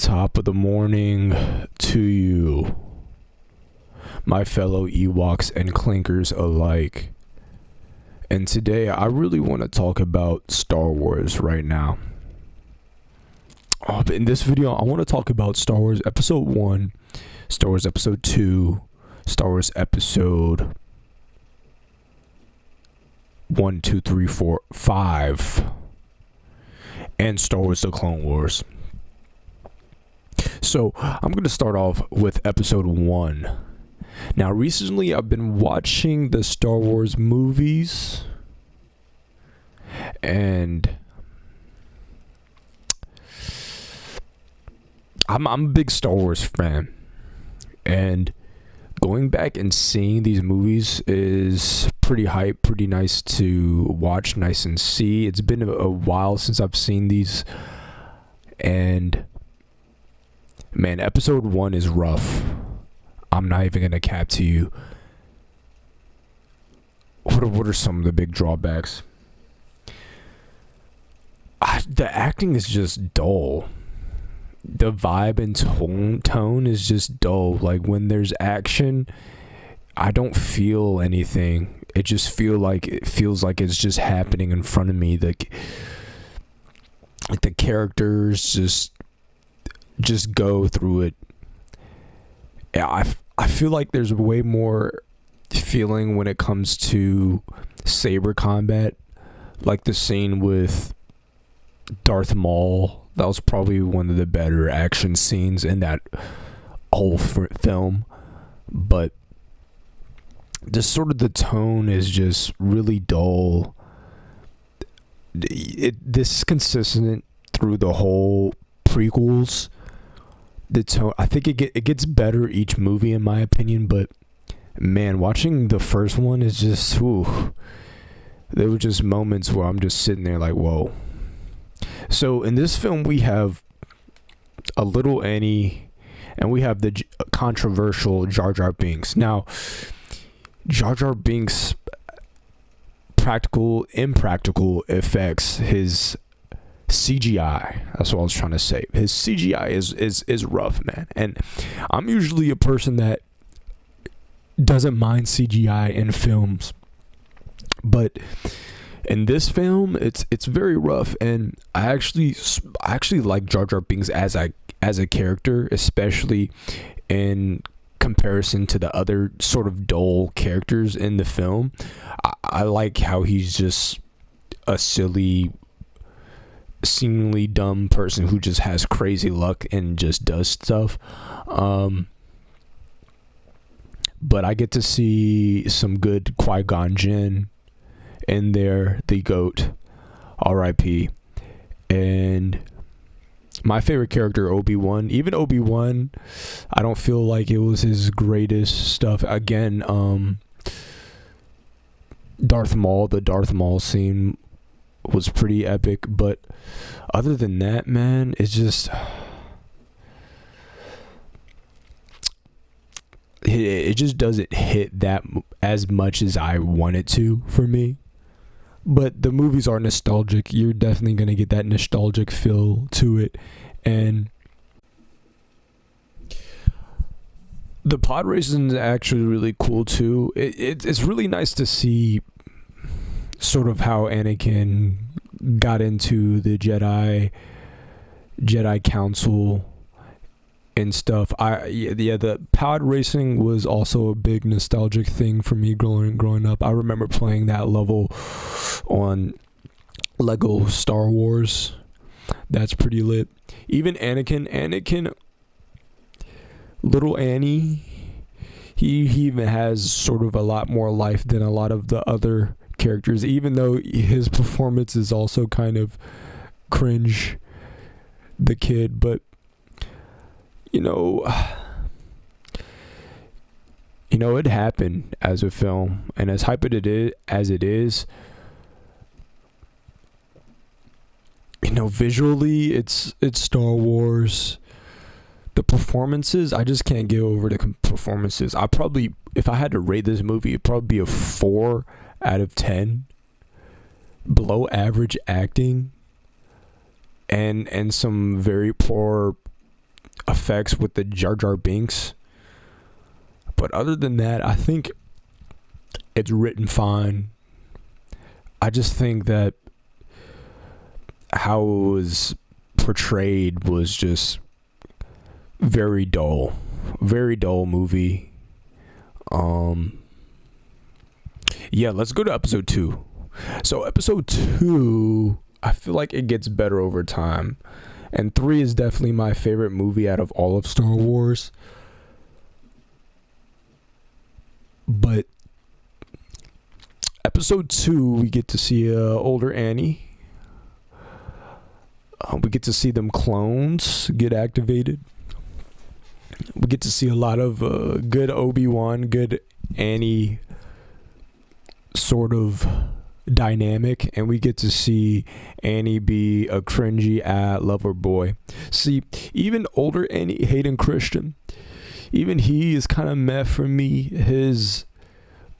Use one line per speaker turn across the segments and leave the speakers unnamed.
Top of the morning to you, my fellow Ewoks and Clinkers alike. And today I really want to talk about Star Wars right now. But in this video, I want to talk about Star Wars Episode 1, Star Wars Episode 2, Star Wars Episode 1, 2, 3, 4, 5, and Star Wars The Clone Wars. So I'm going to start off with Episode 1. Now, recently I've been watching the Star Wars movies, and I'm a big Star Wars fan, and going back and seeing these movies is pretty hype, pretty nice to watch, nice and see. It's been a while since I've seen these, and man, Episode 1 is rough. I'm not even gonna cap to you. What are some of the big drawbacks? The acting is just dull. The vibe and tone is just dull. Like, when there's action, I don't feel anything. It feels like it's just happening in front of me. Like the characters just go through it. Yeah, I feel like there's way more feeling when it comes to saber combat, like the scene with Darth Maul. That was probably one of the better action scenes in that whole film. But just sort of the tone is just really dull. This is consistent through the whole prequels. The tone, I think it gets better each movie in my opinion, but man, watching the first one is just, there were just moments where I'm just sitting there like, whoa. So in this film we have a little Annie, and we have the controversial Jar Jar Binks. Now, Jar Jar Binks' impractical effects, his CGI, that's what I was trying to say. His CGI is rough, man. And I'm usually a person that doesn't mind CGI in films, but in this film, it's very rough. And I actually like Jar Jar Binks as a character, especially in comparison to the other sort of dull characters in the film. I like how he's just a silly, seemingly dumb person who just has crazy luck and just does stuff. But I get to see some good Qui-Gon Jinn in there, the GOAT, R.I.P. And my favorite character, Obi-Wan. Even Obi-Wan, I don't feel like it was his greatest stuff. Again, Darth Maul, the Darth Maul scene was pretty epic, but other than that, man, it's just it just doesn't hit that as much as I want it to for me. But the movies are nostalgic. You're definitely gonna get that nostalgic feel to it, and the pod racing is actually really cool too. It's really nice to see sort of how Anakin got into the Jedi Council and stuff. The pod racing was also a big nostalgic thing for me growing up. I remember playing that level on Lego Star Wars. That's pretty lit. Even Anakin, little Annie, he even has sort of a lot more life than a lot of the other characters, even though his performance is also kind of cringe, the kid. But it happened as a film, and as hyped as it is, visually it's Star Wars. The performances, I just can't get over the performances. If I had to rate this movie, it'd probably be a 4 out of 10. Below average acting, and some very poor effects with the Jar Jar Binks. But other than that, I think it's written fine. I just think that how it was portrayed was just very dull. Very dull movie. Yeah, let's go to episode 2. So episode 2, I feel like it gets better over time. And 3 is definitely my favorite movie out of all of Star Wars. But episode 2, we get to see older Annie. We get to see them clones get activated. We get to see a lot of good Obi-Wan, good Annie sort of dynamic, and we get to see Annie be a cringy lover boy. See, even older Annie, Hayden Christian, even he is kind of meh for me. His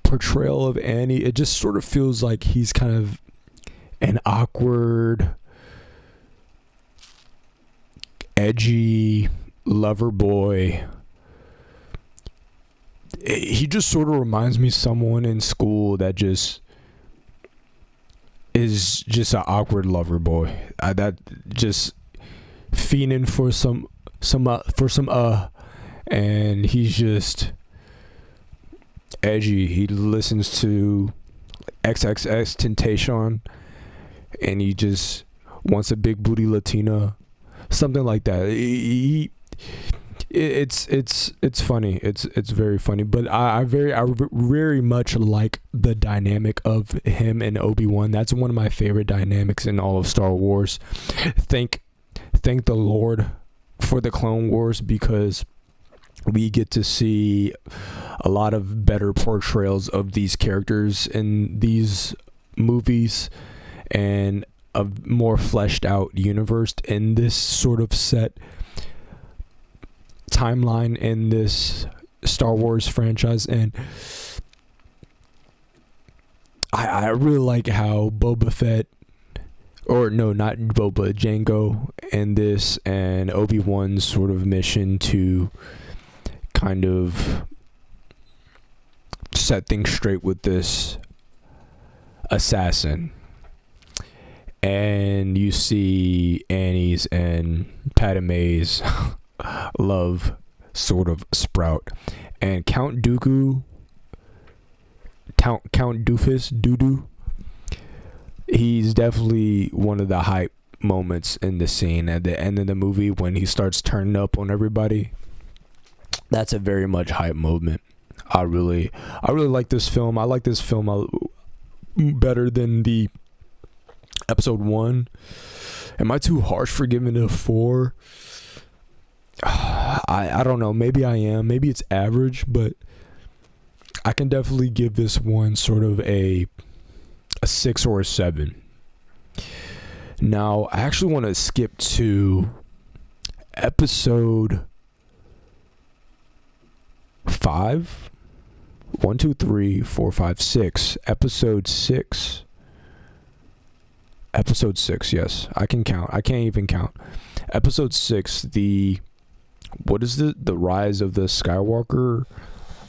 portrayal of Annie, it just sort of feels like he's kind of an awkward, edgy lover boy. He just sort of reminds me of someone in school that just is just an awkward lover boy. That just fiending for some, and he's just edgy. He listens to XXX Temptation, and he just wants a big booty Latina, something like that. It's funny. It's very funny. But I very much like the dynamic of him and Obi-Wan. That's one of my favorite dynamics in all of Star Wars. Thank the Lord for the Clone Wars, because we get to see a lot of better portrayals of these characters in these movies, and a more fleshed out universe in this sort of set timeline in this Star Wars franchise. And I really like how Boba Fett, or no, not Boba, Jango, and this, and Obi-Wan's sort of mission to kind of set things straight with this assassin. And you see Annie's and Padme's love sort of sprout. And Count Dooku, Count Doofus, he's definitely one of the hype moments in the scene at the end of the movie when he starts turning up on everybody. That's a very much hype moment. I really like this film. I like this film better than the episode 1. Am I too harsh for giving it a 4? I don't know. Maybe I am. Maybe it's average, but I can definitely give this one sort of a 6 or a 7. Now, I actually want to skip to episode 5. 1, 2, 3, 4, 5, 6. Episode 6. Episode 6, yes. I can count. I can't even count. Episode 6, what is the Rise of the Skywalker?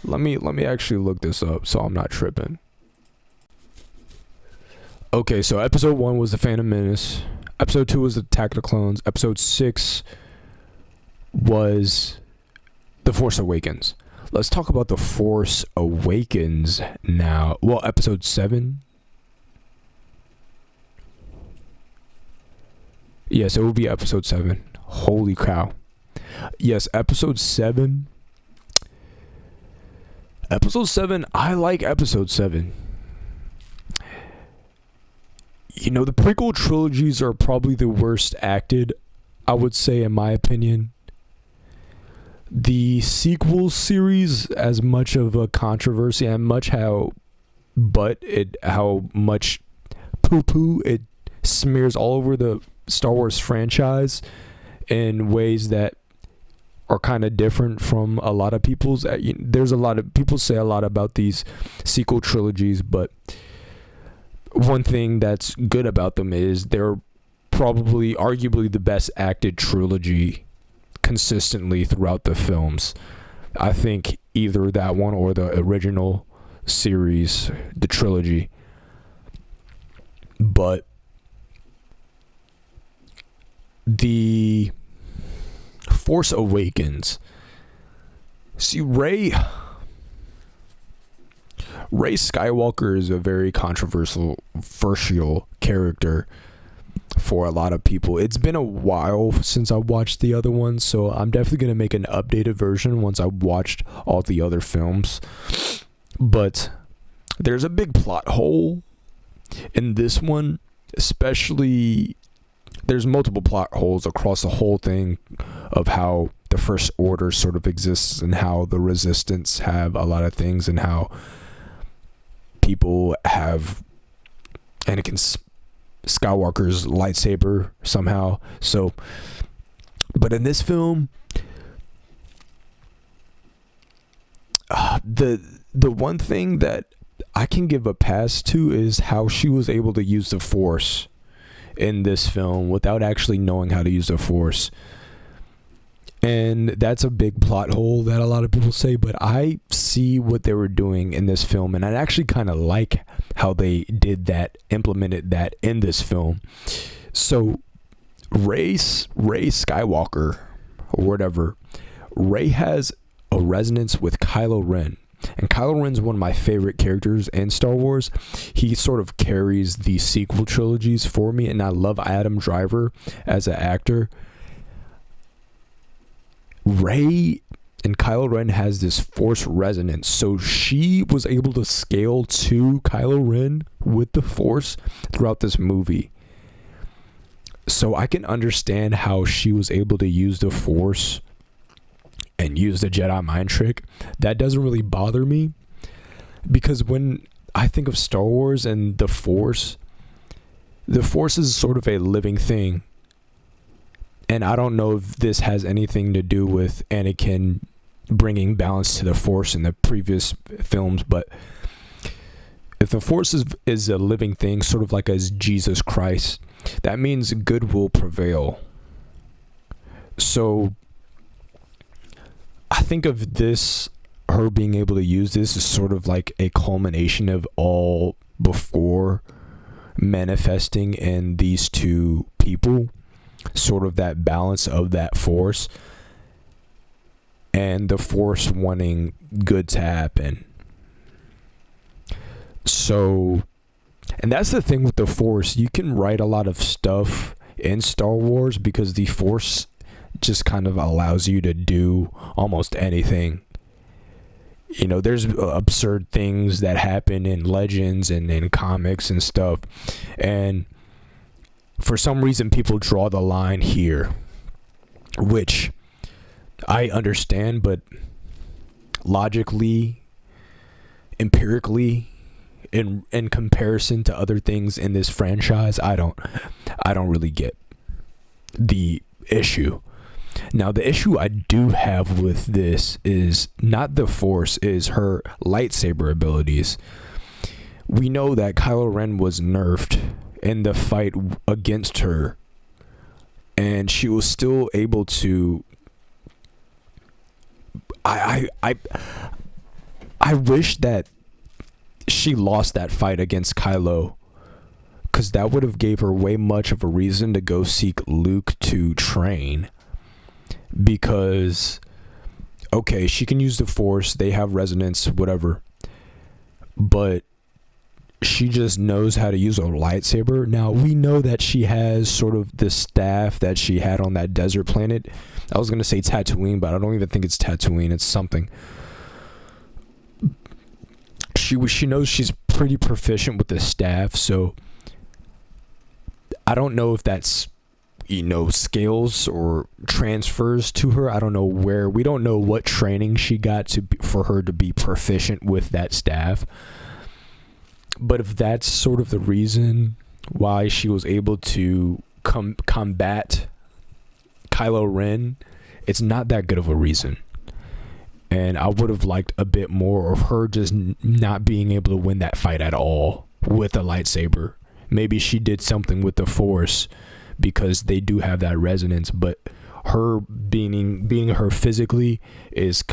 Let me actually look this up so I'm not tripping. Okay, so episode 1 was The Phantom Menace. Episode 2 was Attack of the Clones. Episode 6 was The Force Awakens. Let's talk about The Force Awakens now. Well, episode 7. Yes, it will be episode 7. Holy cow. Yes, episode 7. Episode 7, I like episode 7. You know, the prequel trilogies are probably the worst acted, I would say, in my opinion. The sequel series, as much of a controversy and how much poo-poo it smears all over the Star Wars franchise in ways that are kind of different from a lot of people's. There's a lot of people say a lot about these sequel trilogies, but one thing that's good about them is they're probably arguably the best acted trilogy consistently throughout the films. I think either that one or the original series, the trilogy. But the Force Awakens. See, Rey Skywalker is a very controversial character for a lot of people. It's been a while since I watched the other ones, so I'm definitely going to make an updated version once I've watched all the other films. But there's a big plot hole in this one, especially. There's multiple plot holes across the whole thing of how the First Order sort of exists and how the Resistance have a lot of things and how people have Anakin Skywalker's lightsaber somehow. So, but in this film, the one thing that I can give a pass to is how she was able to use the Force in this film without actually knowing how to use the Force. And that's a big plot hole that a lot of people say, but I see what they were doing in this film, and I actually kind of like how they did that, implemented that in this film. So Rey Skywalker, or whatever, Rey has a resonance with Kylo Ren. And Kylo Ren's one of my favorite characters in Star Wars. He sort of carries the sequel trilogies for me, and I love Adam Driver as an actor. Rey and Kylo Ren has this Force resonance, so she was able to scale to Kylo Ren with the Force throughout this movie. So I can understand how she was able to use the Force and use the Jedi mind trick. That doesn't really bother me, because when I think of Star Wars and the Force is sort of a living thing. And I don't know if this has anything to do with Anakin bringing balance to the Force in the previous films, but if the Force is a living thing, sort of like as Jesus Christ, that means good will prevail. So I think of this, her being able to use this, as sort of like a culmination of all before manifesting in these two people, sort of that balance of that Force and the Force wanting good to happen. So, and that's the thing with the Force, you can write a lot of stuff in Star Wars because the Force just kind of allows you to do almost anything. You know, there's absurd things that happen in Legends and in comics and stuff, and for some reason people draw the line here, which I understand, but logically, empirically, in comparison to other things in this franchise, I don't really get the issue. Now, the issue I do have with this is not the Force, is her lightsaber abilities. We know that Kylo Ren was nerfed in the fight against her, and she was still able to. I wish that she lost that fight against Kylo, because that would have gave her way much of a reason to go seek Luke to train. Because, okay, she can use the Force, they have resonance, whatever, but she just knows how to use a lightsaber. Now, we know that she has sort of the staff that she had on that desert planet. I was going to say Tatooine, but I don't even think it's Tatooine. It's something. She knows she's pretty proficient with the staff, so I don't know if that's, you know, scales or transfers to her. I don't know where. We don't know what training she got for her to be proficient with that staff. But if that's sort of the reason why she was able to combat Kylo Ren, it's not that good of a reason. And I would have liked a bit more of her just not being able to win that fight at all with a lightsaber. Maybe she did something with the Force, because they do have that resonance, but her being her physically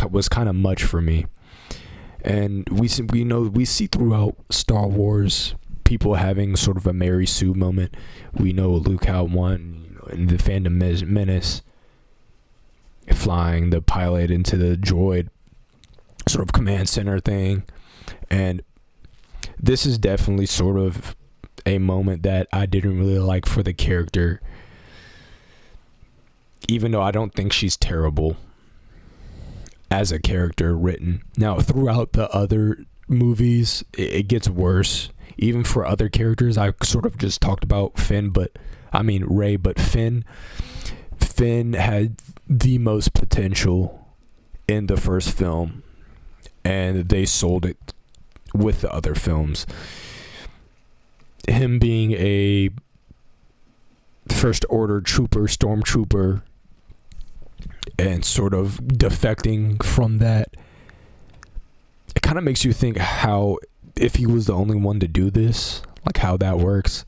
was kind of much for me. And we see throughout Star Wars people having sort of a Mary Sue moment. We know Luke had one in the Phantom Menace, flying the pilot into the droid sort of command center thing. And this is definitely sort of a moment that I didn't really like for the character, even though I don't think she's terrible as a character written. Now, throughout the other movies, it gets worse. Even for other characters, I sort of just talked about Rey, but Finn had the most potential in the first film, and they sold it with the other films. Him being a First Order stormtrooper, and sort of defecting from that, it kind of makes you think how, if he was the only one to do this, like how that works.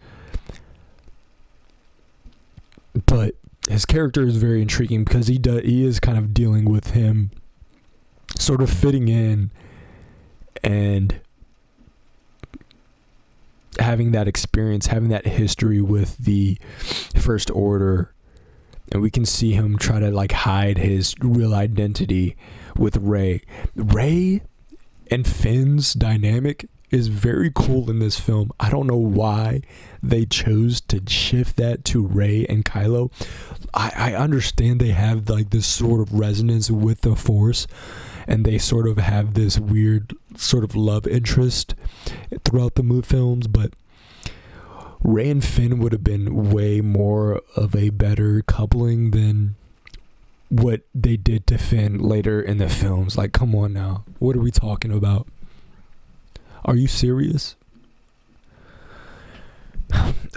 But his character is very intriguing because he is kind of dealing with him sort of fitting in and having that experience, having that history with the First Order. And we can see him try to like hide his real identity with Rey. Rey and Finn's dynamic is very cool in this film. I don't know why they chose to shift that to Rey and Kylo. I understand they have like this sort of resonance with the Force, and they sort of have this weird sort of love interest throughout the movie films, but Rey and Finn would have been way more of a better coupling than what they did to Finn later in the films. Like, come on now. What are we talking about? Are you serious?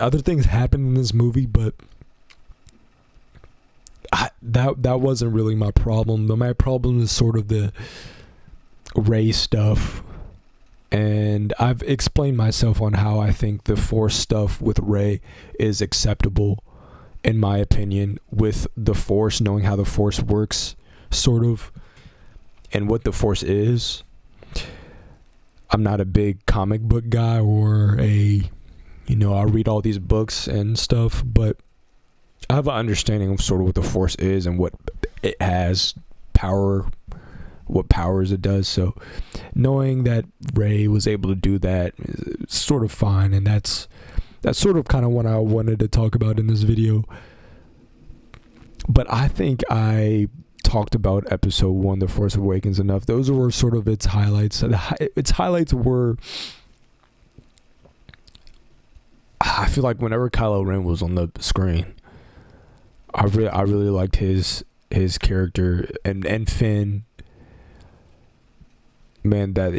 Other things happened in this movie, but that wasn't really my problem. My problem is sort of the Rey stuff. And I've explained myself on how I think the Force stuff with Rey is acceptable, in my opinion, with the Force, knowing how the Force works, sort of, and what the Force is. I'm not a big comic book guy or I read all these books and stuff, but I have an understanding of sort of what the Force is and what it has, what powers it does. So knowing that Rey was able to do that is sort of fine, and that's sort of kind of what I wanted to talk about in this video. But I think I talked about episode 1, The Force Awakens, enough. Those were sort of its highlights. Its highlights were, I feel like whenever Kylo Ren was on the screen, I really liked his character, and Finn. Man, that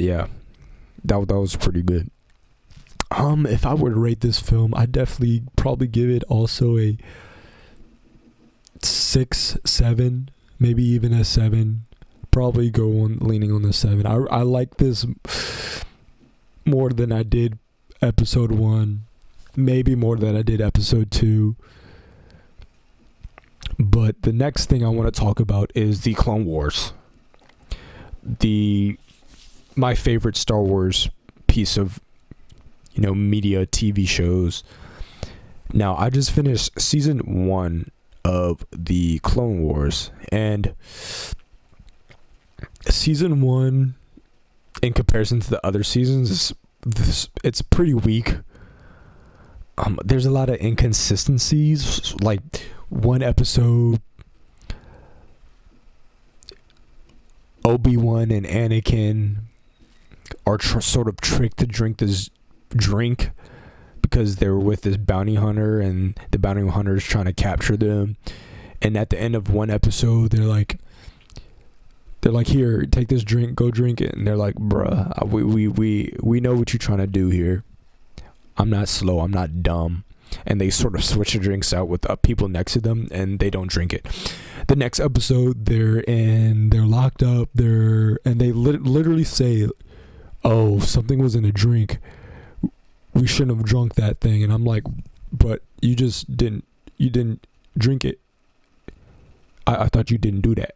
was pretty good. If I were to rate this film, I'd definitely probably give it also a 6, 7, maybe even a 7. Probably leaning on the 7. I like this more than I did episode 1, maybe more than I did episode 2. But the next thing I want to talk about is the Clone Wars. My favorite Star Wars piece of, media, TV shows. Now, I just finished season 1 of the Clone Wars, and season 1, in comparison to the other seasons, it's pretty weak. There's a lot of inconsistencies. Like, one episode, Obi-Wan and Anakin are sort of tricked to drink this drink because they were with this bounty hunter, and the bounty hunter is trying to capture them. And at the end of one episode, they're like, here, take this drink, go drink it. And they're like, bruh, we know what you're trying to do here. I'm not slow, I'm not dumb. And they sort of switch the drinks out with people next to them, and they don't drink it. The next episode, they're locked up, and they literally say, oh, something was in a drink, we shouldn't have drunk that thing. And I'm like, but you didn't drink it. I thought you didn't do that.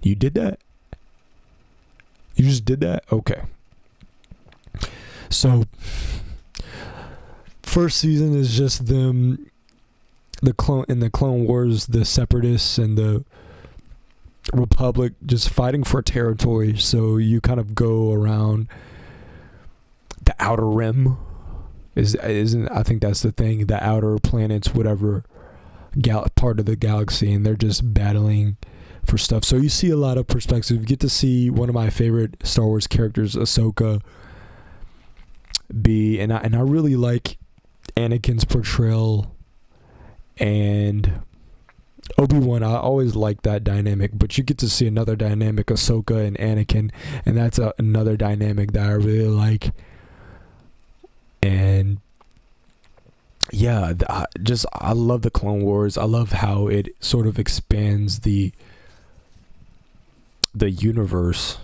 You did that? You just did that? Okay. So, first season is just them, the Clone Wars, the Separatists and the Republic just fighting for territory. So you kind of go around the Outer Rim. Isn't I think that's the thing, the outer planets, whatever part of the galaxy, and they're just battling for stuff. So you see a lot of perspective. You get to see one of my favorite Star Wars characters, Ahsoka, and I really like Anakin's portrayal, and Obi-Wan. I always like that dynamic, but you get to see another dynamic, Ahsoka and Anakin, and that's another dynamic that I really like. And yeah, I love the Clone Wars. I love how it sort of expands the universe,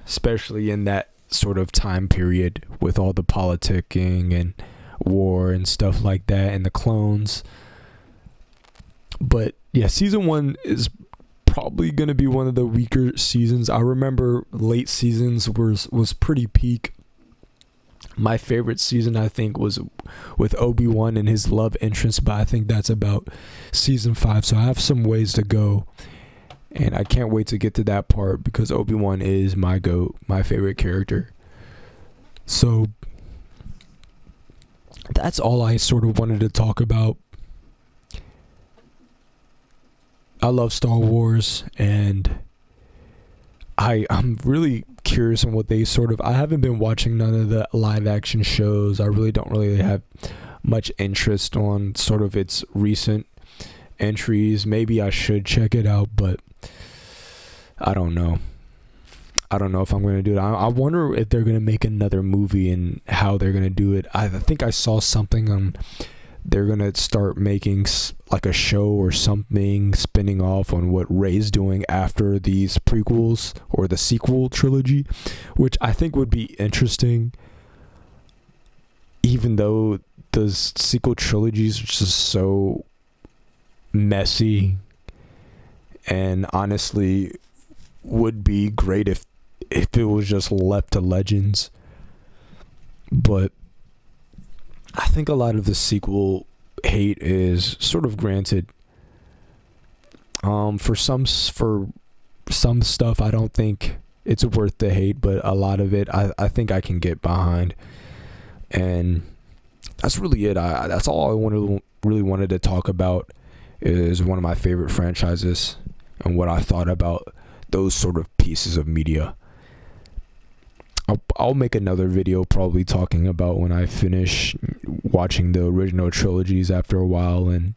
especially in that sort of time period with all the politicking and war and stuff like that, and the clones. But yeah, season 1 is probably going to be one of the weaker seasons. I remember late seasons was pretty peak. My favorite season, I think, was with Obi-Wan and his love interest, but I think that's about season 5. So I have some ways to go, and I can't wait to get to that part because Obi-Wan is my GOAT, my favorite character. So that's all I sort of wanted to talk about. I love Star Wars, and I'm really curious on what they I haven't been watching none of the live action shows. I really don't have much interest on sort of its recent entries. Maybe I should check it out, but I don't know. I don't know if I'm going to do it. I wonder if they're going to make another movie and how they're going to do it. I think I saw something on they're going to start making like a show or something spinning off on what Rey's doing after these prequels or the sequel trilogy, which I think would be interesting, even though the sequel trilogies are just so messy and honestly would be great if it was just left to Legends. But I think a lot of the sequel hate is sort of granted. For some stuff, I don't think it's worth the hate, but a lot of it, I think I can get behind. And that's really it. That's all I really wanted to talk about, is one of my favorite franchises and what I thought about those sort of pieces of media. I'll make another video probably talking about when I finish watching the original trilogies after a while and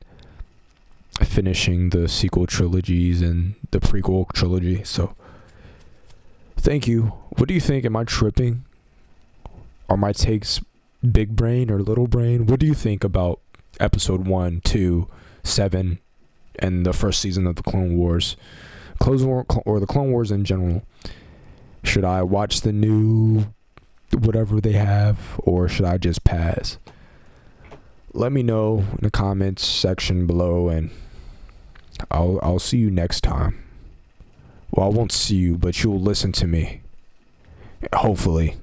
finishing the sequel trilogies and the prequel trilogy. So thank you. What do you think? Am I tripping? Are my takes big brain or little brain? What do you think about episode 1, 2, 7 and the first season of the Clone Wars? Or the Clone Wars in general. Should I watch the new whatever they have, or should I just pass? Let me know in the comments section below, and I'll see you next time. Well, I won't see you, but you'll listen to me. Hopefully.